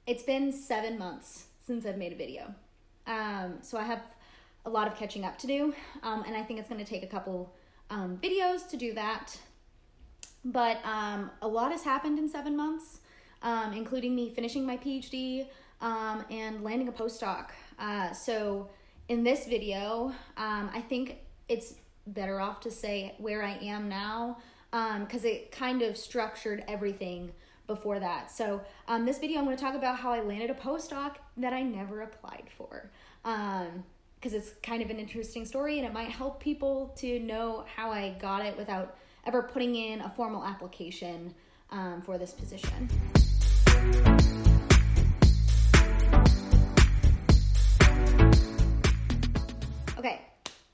It's been 7 months since I've made a video. So I have a lot of catching up to do, and I think it's going to take a couple videos to do that. But a lot has happened in 7 months, including me finishing my PhD and landing a postdoc. So in this video, I think it's better off to say where I am now, because it kind of structured everything before that. So this video, I'm going to talk about how I landed a postdoc that I never applied for, because it's kind of an interesting story and it might help people to know how I got it without ever putting in a formal application for this position. Okay,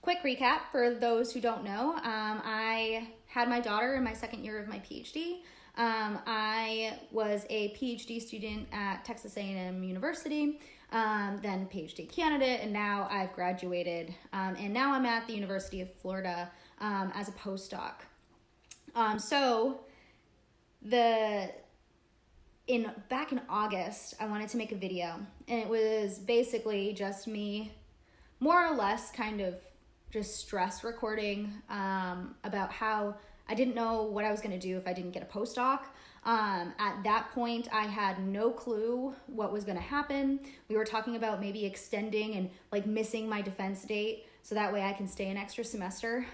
quick recap for those who don't know. I had my daughter in my second year of my PhD. I was a PhD student at Texas A&M University, then PhD candidate, and now I've graduated, and now I'm at the University of Florida as a postdoc. So back in August, I wanted to make a video, and it was basically just me, more or less kind of just stress recording about how I didn't know what I was going to do if I didn't get a postdoc. At that point, I had no clue what was going to happen. We were talking about maybe extending and like missing my defense date so that way I can stay an extra semester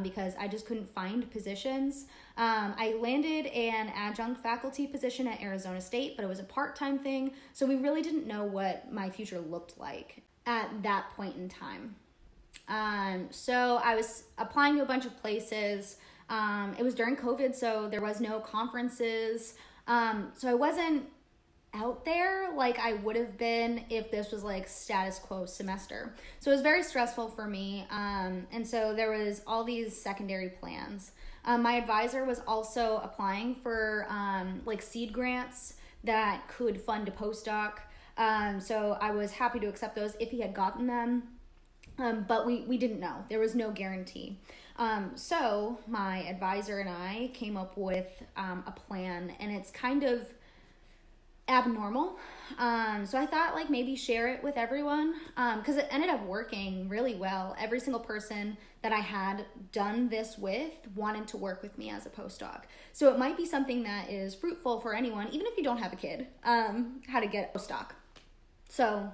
because I just couldn't find positions. I landed an adjunct faculty position at Arizona State, but it was a part-time thing, so we really didn't know what my future looked like at that point in time. So I was applying to a bunch of places. It was during COVID, so there was no conferences. So I wasn't out there like I would have been if this was like status quo semester. So it was very stressful for me. And so there was all these secondary plans. My advisor was also applying for like seed grants that could fund a postdoc. So I was happy to accept those if he had gotten them. But we didn't know. There was no guarantee. So my advisor and I came up with a plan, and it's kind of abnormal. So I thought like maybe share it with everyone, because it ended up working really well. Every single person that I had done this with wanted to work with me as a postdoc. So it might be something that is fruitful for anyone, even if you don't have a kid, how to get a postdoc. So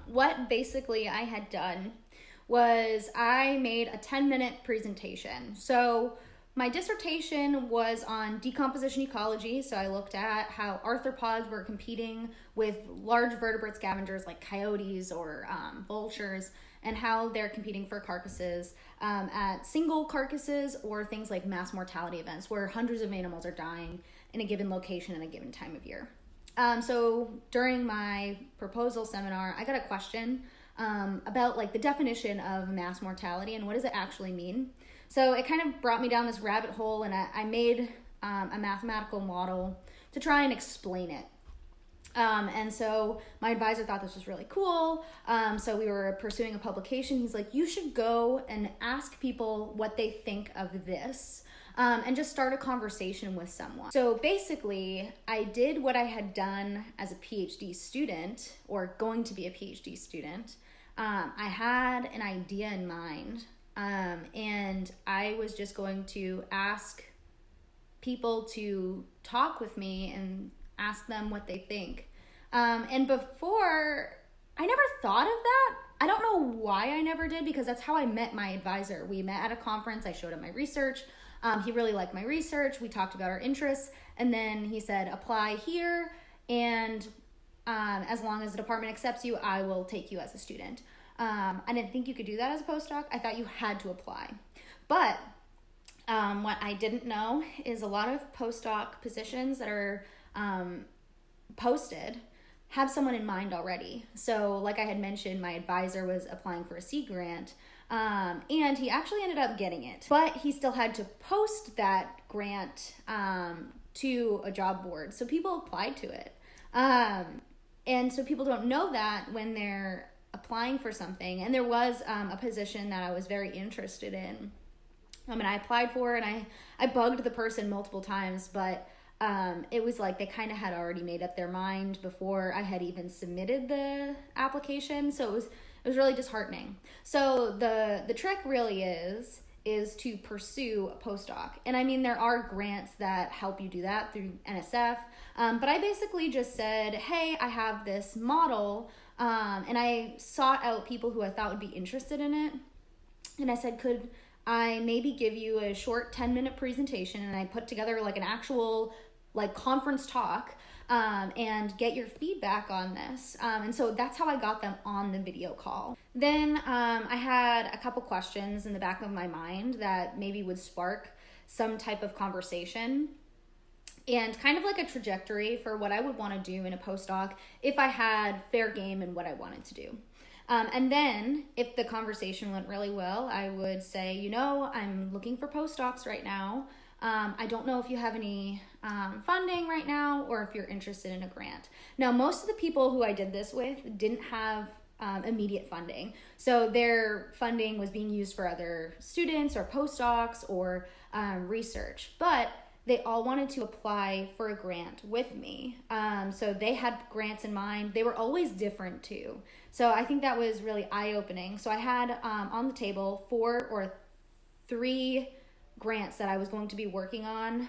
what basically I had done was I made a 10-minute presentation. So my dissertation was on decomposition ecology. So I looked at how arthropods were competing with large vertebrate scavengers like coyotes or vultures, and how they're competing for carcasses at single carcasses or things like mass mortality events where hundreds of animals are dying in a given location at a given time of year. So during my proposal seminar, I got a question about like the definition of mass mortality and what does it actually mean. So it kind of brought me down this rabbit hole, and I made a mathematical model to try and explain it. And so my advisor thought this was really cool. So we were pursuing a publication. He's like, you should go and ask people what they think of this. And just start a conversation with someone. So basically, I did what I had done as a PhD student, or going to be a PhD student. I had an idea in mind, and I was just going to ask people to talk with me and ask them what they think. And before, I never thought of that. I don't know why I never did, because that's how I met my advisor. We met at a conference. I showed him my research. He really liked my research. We talked about our interests, and then he said, apply here, and as long as the department accepts you, I will take you as a student. I didn't think you could do that as a postdoc. I thought you had to apply. But what I didn't know is a lot of postdoc positions that are posted have someone in mind already. So like I had mentioned, my advisor was applying for a seed grant, and he actually ended up getting it, but he still had to post that grant to a job board. So people applied to it. And so people don't know that when they're applying for something. And there was a position that I was very interested in. And I applied for it, and I bugged the person multiple times, but it was like they kind of had already made up their mind before I had even submitted the application. So it was really disheartening. So the trick really is to pursue a postdoc. And I mean, there are grants that help you do that through NSF. But I basically just said, hey, I have this model, and I sought out people who I thought would be interested in it. And I said, could I maybe give you a short 10-minute presentation? And I put together like an actual like conference talk, and get your feedback on this. And so that's how I got them on the video call. Then I had a couple questions in the back of my mind that maybe would spark some type of conversation and kind of like a trajectory for what I would want to do in a postdoc if I had fair game in what I wanted to do. And then if the conversation went really well, I would say, you know, I'm looking for postdocs right now. I don't know if you have any funding right now or if you're interested in a grant. Now, most of the people who I did this with didn't have immediate funding. So their funding was being used for other students or postdocs or research. But they all wanted to apply for a grant with me. So they had grants in mind. They were always different too. So I think that was really eye-opening. So I had on the table 4 or 3 grants that I was going to be working on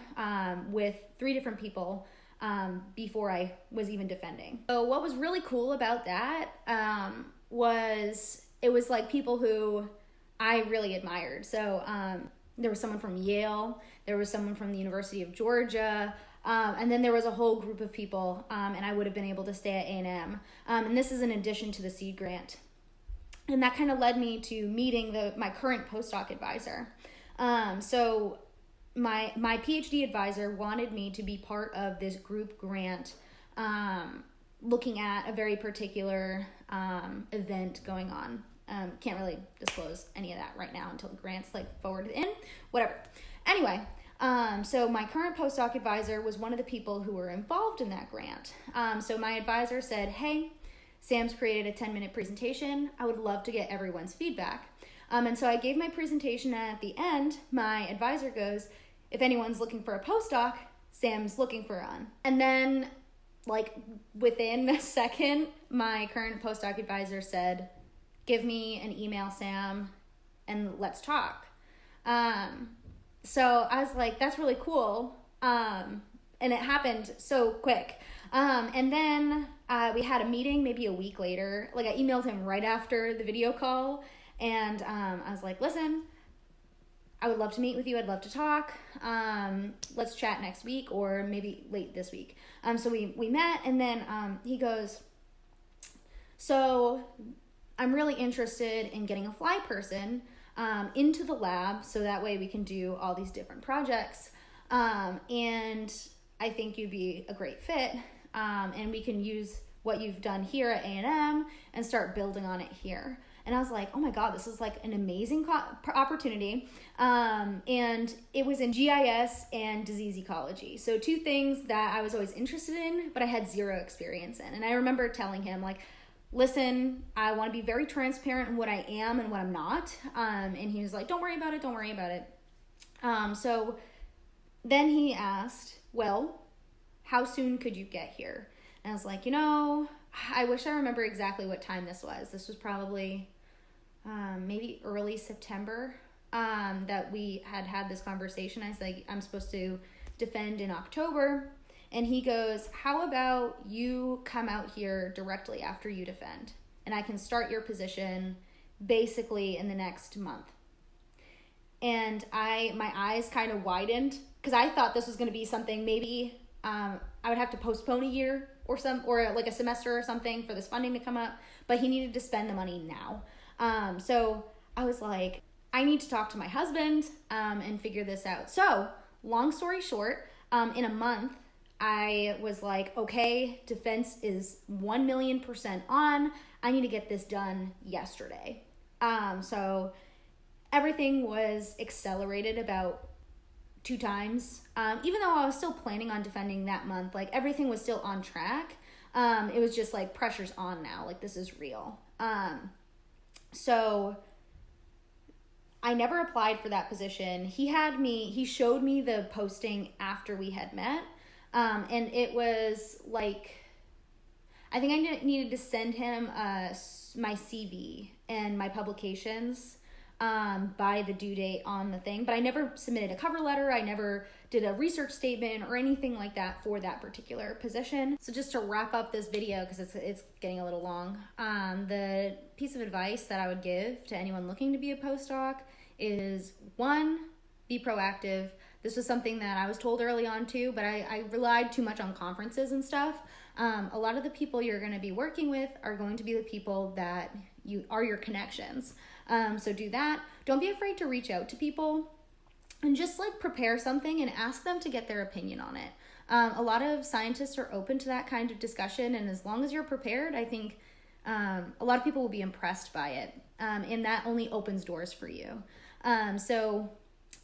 with 3 different people before I was even defending. So what was really cool about that was it was like people who I really admired. So there was someone from Yale, there was someone from the University of Georgia, and then there was a whole group of people, and I would have been able to stay at A&M. And this is in addition to the seed grant. And that kind of led me to meeting my current postdoc advisor. So my PhD advisor wanted me to be part of this group grant, looking at a very particular event going on. Can't really disclose any of that right now until the grant's like forwarded in, whatever. Anyway, so my current postdoc advisor was one of the people who were involved in that grant. So my advisor said, hey, Sam's created a 10-minute presentation. I would love to get everyone's feedback. And so I gave my presentation, and at the end, my advisor goes, if anyone's looking for a postdoc, Sam's looking for one. And then, like, within a second, my current postdoc advisor said, give me an email, Sam, and let's talk. So I was like, that's really cool. And it happened so quick. And then we had a meeting maybe a week later. Like, I emailed him right after the video call. And I was like, listen, I would love to meet with you. I'd love to talk. Let's chat next week or maybe late this week. So we met, and then he goes, so I'm really interested in getting a fly person into the lab so that way we can do all these different projects. And I think you'd be a great fit. And we can use what you've done here at A&M and start building on it here. And I was like, oh my God, this is like an amazing opportunity. And it was in GIS and disease ecology. So 2 things that I was always interested in, but I had 0 experience in. And I remember telling him, like, listen, I want to be very transparent in what I am and what I'm not. And he was like, don't worry about it. So then he asked, well, how soon could you get here? And I was like, you know, I wish I remember exactly what time this was. This was probably maybe early September that we had this conversation. I was like, I'm supposed to defend in October. And he goes, how about you come out here directly after you defend? And I can start your position basically in the next month. And my eyes kind of widened because I thought this was going to be something maybe I would have to postpone a year or like a semester or something for this funding to come up, but he needed to spend the money now. So I was like, I need to talk to my husband and figure this out. So long story short, in a month, I was like, okay, defense is 1,000,000% on. I need to get this done yesterday. So everything was accelerated about 2 times. Even though I was still planning on defending that month, like everything was still on track. It was just like pressure's on now. Like this is real. So I never applied for that position. He showed me the posting after we had met. And it was like, I think I needed to send him my CV and my publications by the due date on the thing. But I never submitted a cover letter. I never did a research statement or anything like that for that particular position. So just to wrap up this video, because it's getting a little long, the piece of advice that I would give to anyone looking to be a postdoc is, one, be proactive. This was something that I was told early on too, but I relied too much on conferences and stuff. A lot of the people you're going to be working with are going to be the people that are your connections. So do that. Don't be afraid to reach out to people and just like prepare something and ask them to get their opinion on it. A lot of scientists are open to that kind of discussion, and as long as you're prepared, I think a lot of people will be impressed by it, and that only opens doors for you. So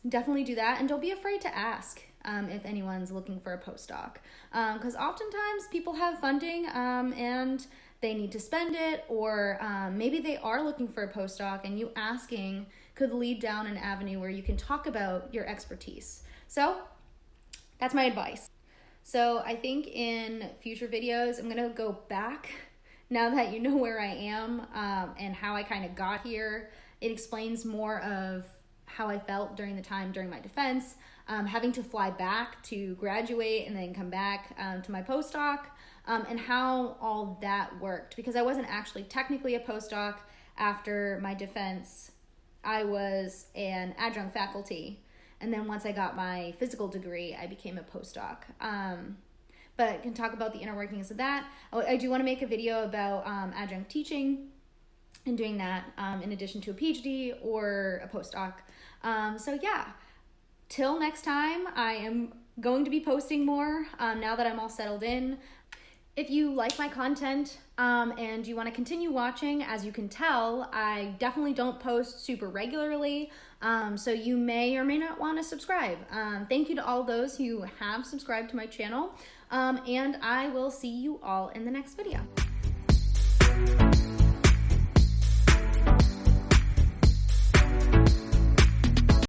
definitely do that, and don't be afraid to ask if anyone's looking for a postdoc, because oftentimes people have funding and they need to spend it, or maybe they are looking for a postdoc, and you asking could lead down an avenue where you can talk about your expertise. So that's my advice. So I think in future videos, I'm gonna go back now that you know where I am and how I kind of got here. It explains more of how I felt during the time during my defense, having to fly back to graduate and then come back to my postdoc, and how all that worked, because I wasn't actually technically a postdoc after my defense. I was an adjunct faculty, and then once I got my physical degree, I became a postdoc. But I can talk about the inner workings of that. I do want to make a video about adjunct teaching and doing that in addition to a PhD or a postdoc. So yeah, till next time, I am going to be posting more now that I'm all settled in. If you like my content and you want to continue watching, as you can tell, I definitely don't post super regularly, so you may or may not want to subscribe. Thank you to all those who have subscribed to my channel, and I will see you all in the next video.